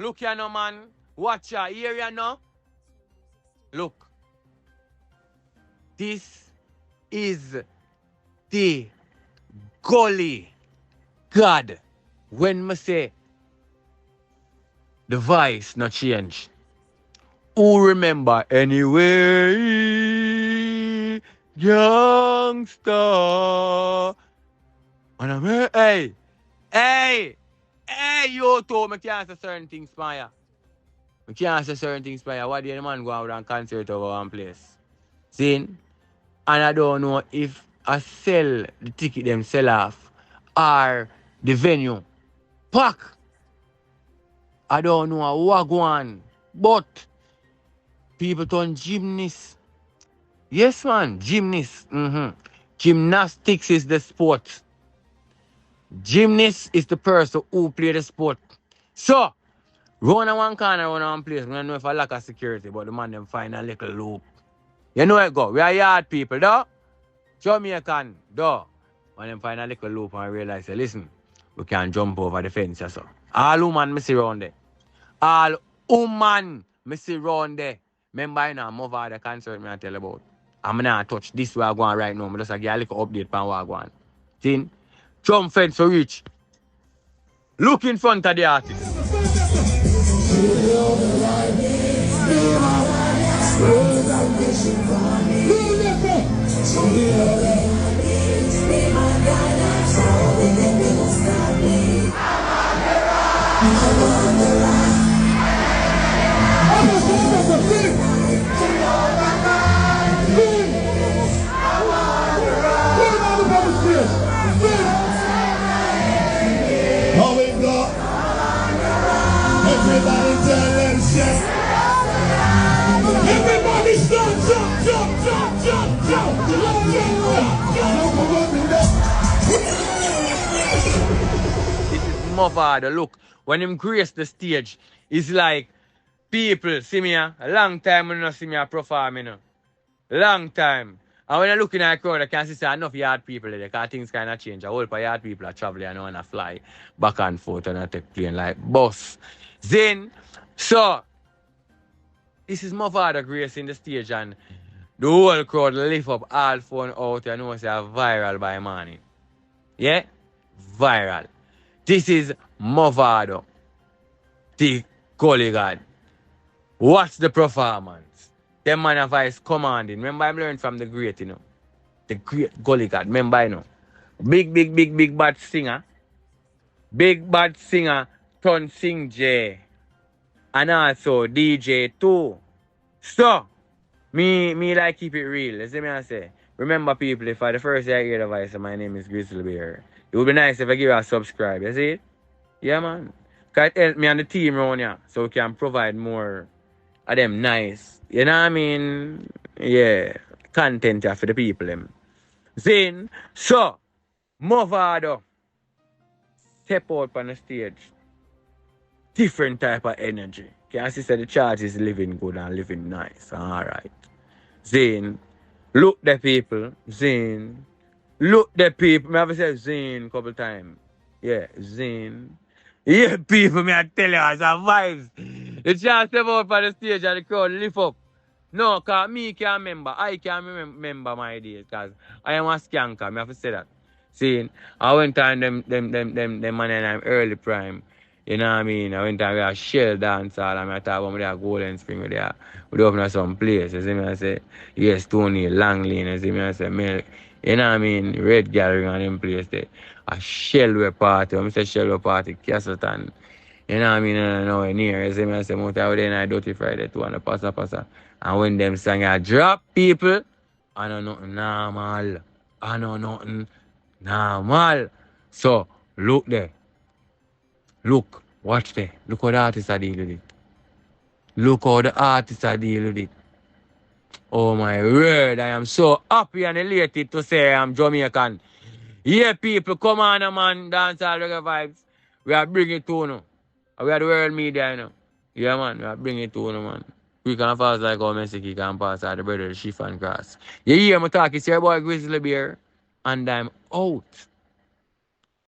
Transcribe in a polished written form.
look here no man. Watch ya, hear ya no? Look. This is the gully God. When I say the voice not change. Who remember anyway? Youngster. And I'm hey, you told me can't say certain things, Maya. We can't say certain things, Maya. Why do the man go out and concert over one place? See? And I don't know if I sell the ticket them sell off or the venue pack. I don't know what go on. But people turn gymnasts. Yes, man, gymnasts. Gymnastics is the sport. Gymnast is the person who play the sport. So, run one corner, run one place. I don't know if I lack of security, but the man them find a little loop. You know it go. We are yard people, though. Jamaican, though. When them find a little loop and realize, say, listen, we can jump over the fence, so. All woman me see round there. All woman me see round there. Remember, you know, Mavado the concert me I tell about. I'm not touch this way I go on right now. I just give a little update on what I go on. See? Jump fence for reach. Look in front of the artist. Everybody tell them shit. Everybody start jump. This is Mavado. Look, when him grace the stage, it's like people see me a long time when you see me a perform, you know. Long time. And when I look in the crowd, I can see enough yard people there because things kind of change. A whole lot of yard people are traveling and want to fly back and forth and I take plane like bus. Then, so, this is Mavado gracing the stage and the whole crowd lift up all phone out and know say viral by morning. Yeah? Viral. This is Mavado, the Gully God. What's the performance? Them man of voice commanding. Remember, I learned from the great, you know. The great Gully God. Remember, you know. Big bad singer. Big bad singer, turn sing J. And also DJ too. So, me like keep it real. You see me I say. Remember people, if I the first day I hear the voice, my name is Grizzly Bear. It would be nice if I give you a subscribe. You see it? Yeah, man. Because it help me and the team around here. So we can provide more of them nice. You know what I mean? Yeah. Content for the people. Them. Then, so, Mavado step out on the stage. Different type of energy. Can see the charge is living good and living nice. Alright. Then, look the people. Then, look the people. I have said Zane a couple times. Yeah, Zane. Yeah, people, me I tell you, it's a vibes. The chance step out on the stage and the crowd lift up. No, because me can't remember. I can't remember my days because I am a skanker. I have to say that. See, I went on them man in them early prime. You know what I mean? I went on with a shell dancehall and I thought about a Golden Spring with there. We open some place. You see me? I say, yes, Tony, Langley. You see me? I say, Milk. You know what I mean? Red Gallery and them place there. A Shellway party. I say Shellway party, Castleton. You know what I mean? Nowhere near. You see me? I say, Mount out there and Dirty Friday too and a passa. And when them song I drop people, I know nothing normal. I know nothing normal. So, look there. Look. Watch there. Look how the artists are dealing with it. Look how the artists are dealing with it. Oh my word, I am so happy and elated to say I'm Jamaican. Yeah, people, come on, man, dancehall reggae vibes. We are bringing it to you. We are the world media, you know. Yeah, man, we are bringing it to you, man. We can pass like how Messi can pass out the brother, the chief and grass. You hear me talk, it's your boy Grizzly Bear, and I'm out.